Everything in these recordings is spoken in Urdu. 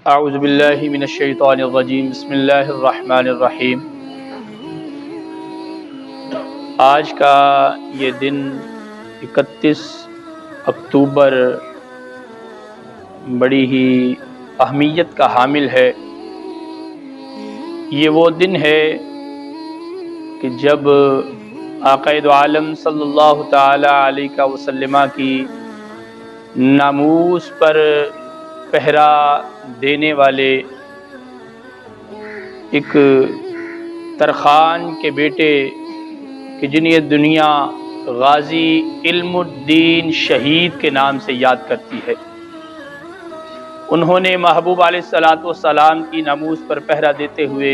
اعوذ باللہ من الشیطان الرجیم بسم اللہ الرحمن الرحیم۔ آج کا یہ دن 31 اکتوبر بڑی ہی اہمیت کا حامل ہے۔ یہ وہ دن ہے کہ جب آقا دو عالم صلی اللہ تعالی علیہ وسلم کی ناموس پر پہرا دینے والے ایک ترخان کے بیٹے کہ جنہیں دنیا غازی علم الدین شہید کے نام سے یاد کرتی ہے، انہوں نے محبوب علیہ الصلوۃ والسلام کی ناموس پر پہرا دیتے ہوئے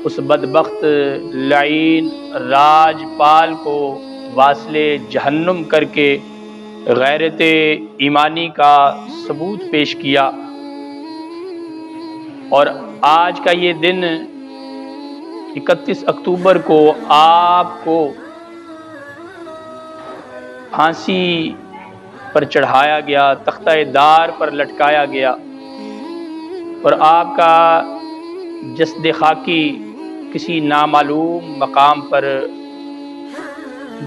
اس بدبخت لعین راجپال کو واصل جہنم کر کے غیرت ایمانی کا ثبوت پیش کیا۔ اور آج کا یہ دن 31 اکتوبر کو آپ کو پھانسی پر چڑھایا گیا، تختہ دار پر لٹکایا گیا اور آپ کا جسد خاکی کسی نامعلوم مقام پر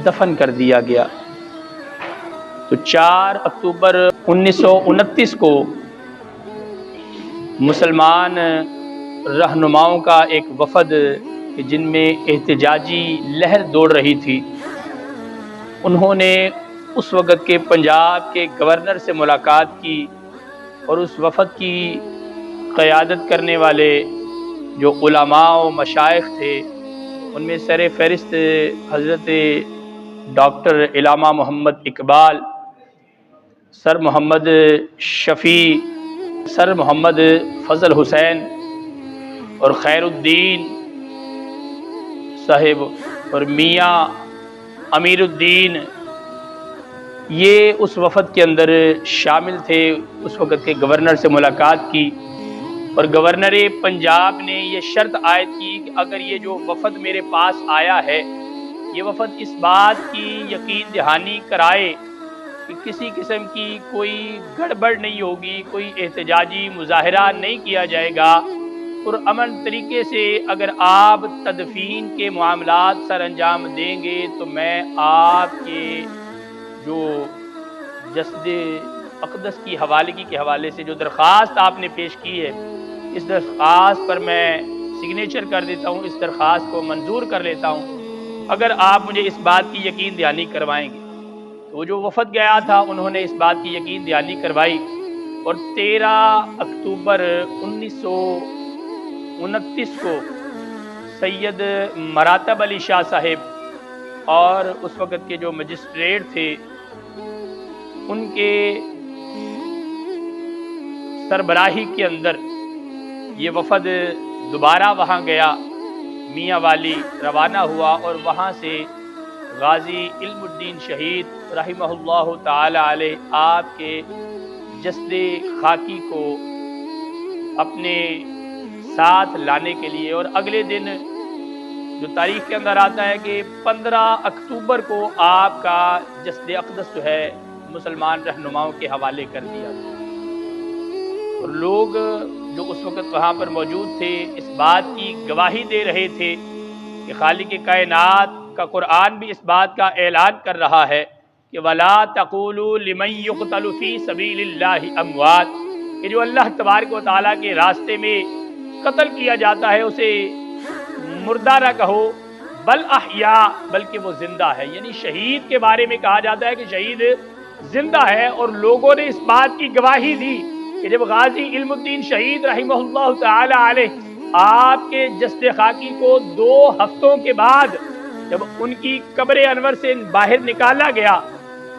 دفن کر دیا گیا۔ تو 4 اکتوبر 1929 کو مسلمان رہنماؤں کا ایک وفد جن میں احتجاجی لہر دوڑ رہی تھی، انہوں نے اس وقت کے پنجاب کے گورنر سے ملاقات کی اور اس وفد کی قیادت کرنے والے جو علماء و مشائخ تھے ان میں سر فہرست حضرت ڈاکٹر علامہ محمد اقبال، سر محمد شفیع، سر محمد فضل حسین اور خیر الدین صاحب اور میاں امیر الدین، یہ اس وفد کے اندر شامل تھے۔ اس وقت کے گورنر سے ملاقات کی اور گورنر پنجاب نے یہ شرط عائد کی کہ اگر یہ جو وفد میرے پاس آیا ہے یہ وفد اس بات کی یقین دہانی کرائے کہ کسی قسم کی کوئی گڑبڑ نہیں ہوگی، کوئی احتجاجی مظاہرہ نہیں کیا جائے گا، پرامن طریقے سے اگر آپ تدفین کے معاملات سر انجام دیں گے تو میں آپ کے جو جسد اقدس کی حوالگی کے حوالے سے جو درخواست آپ نے پیش کی ہے اس درخواست پر میں سگنیچر کر دیتا ہوں، اس درخواست کو منظور کر لیتا ہوں اگر آپ مجھے اس بات کی یقین دہانی کروائیں گے۔ تو جو وفد گیا تھا انہوں نے اس بات کی یقین دہانی کروائی اور 13 اکتوبر 1929 کو سید مراتب علی شاہ صاحب اور اس وقت کے جو مجسٹریٹ تھے ان کے سربراہی کے اندر یہ وفد دوبارہ وہاں گیا، میاں والی روانہ ہوا اور وہاں سے غازی علم الدین شہید رحمہ اللہ تعالی علیہ آپ کے جسد خاکی کو اپنے ساتھ لانے کے لیے، اور اگلے دن جو تاریخ کے اندر آتا ہے کہ 15 اکتوبر کو آپ کا جسد اقدس جو ہے مسلمان رہنماؤں کے حوالے کر دیا گیا۔ اور لوگ جو اس وقت وہاں پر موجود تھے اس بات کی گواہی دے رہے تھے کہ خالق کائنات کا قرآن بھی اس بات کا اعلان کر رہا ہے کہ وَلَا تَقُولُوا لِمَن يُقْتَلُ فِي سَبِيلِ اللَّهِ أَمْوَاتٌ، کہ جو اللہ تبارک و تعالیٰ کے راستے میں قتل کیا جاتا ہے اسے مردہ نہ کہو، بل احیاء، بلکہ وہ زندہ ہے۔ یعنی شہید کے بارے میں کہا جاتا ہے کہ شہید زندہ ہے، اور لوگوں نے اس بات کی گواہی دی کہ جب غازی علم الدین شہید رحمہ اللہ تعالی علیہ آپ کے جسد خاکی کو 2 ہفتوں کے بعد جب ان کی قبر انور سے باہر نکالا گیا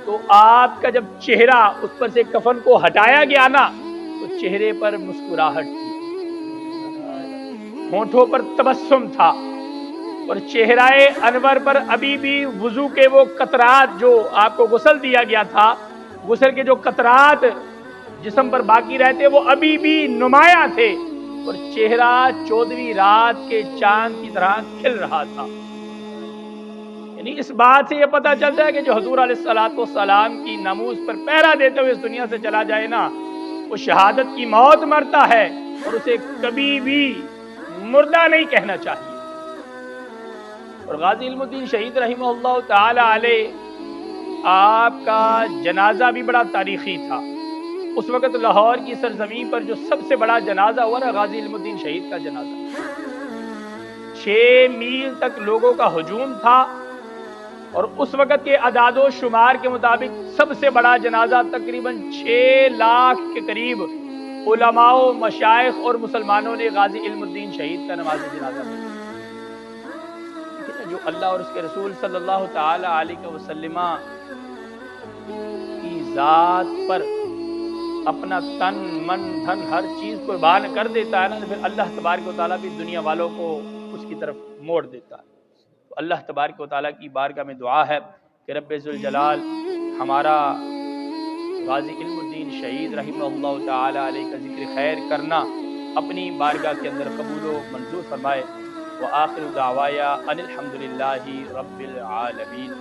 تو آپ کا جب چہرہ اس پر سے کفن کو ہٹایا گیا نا تو چہرے پر مسکراہٹ تھی، ہونٹوں پر تبسم تھا، اور چہرہ انور پر ابھی بھی وضو کے وہ قطرات جو آپ کو غسل دیا گیا تھا، غسل کے جو قطرات جسم پر باقی رہتے وہ ابھی بھی نمایاں تھے، اور چہرہ 14ویں رات کے چاند کی طرح کھل رہا تھا۔ یعنی اس بات سے یہ پتہ چلتا ہے کہ جو حضور علیہ الصلوۃ والسلام کی ناموس پر پہرا دیتے ہوئے اس دنیا سے چلا جائے نا وہ شہادت کی موت مرتا ہے اور اسے کبھی بھی مردہ نہیں کہنا چاہیے۔ اور غازی علم الدین شہید رحمہ اللہ تعالی علیہ، آپ کا جنازہ بھی بڑا تاریخی تھا۔ اس وقت لاہور کی سرزمین پر جو سب سے بڑا جنازہ ہوا نا، غازی علم الدین شہید کا جنازہ، 6 میل تک لوگوں کا ہجوم تھا، اور اس وقت کے اعداد و شمار کے مطابق سب سے بڑا جنازہ تقریباً 6 لاکھ کے قریب علماء و مشائخ اور مسلمانوں نے غازی علم الدین شہید کا نماز جنازہ پڑھا۔ جو اللہ اور اس کے رسول صلی اللہ تعالی علیہ وسلم کی ذات پر اپنا تن من دھن ہر چیز قربان کر دیتا ہے نا، پھر اللہ تبارک و تعالیٰ بھی دنیا والوں کو اس کی طرف موڑ دیتا ہے۔ تو اللہ تبارک و تعالیٰ کی بارگاہ میں دعا ہے کہ رب ذوالجلال ہمارا غازی علم الدین شہید رحمہ اللہ تعالی علیہ کا ذکر خیر کرنا اپنی بارگاہ کے اندر قبول و منظور فرمائے۔ وآخر دعوایا ان الحمدللہ رب العالمین۔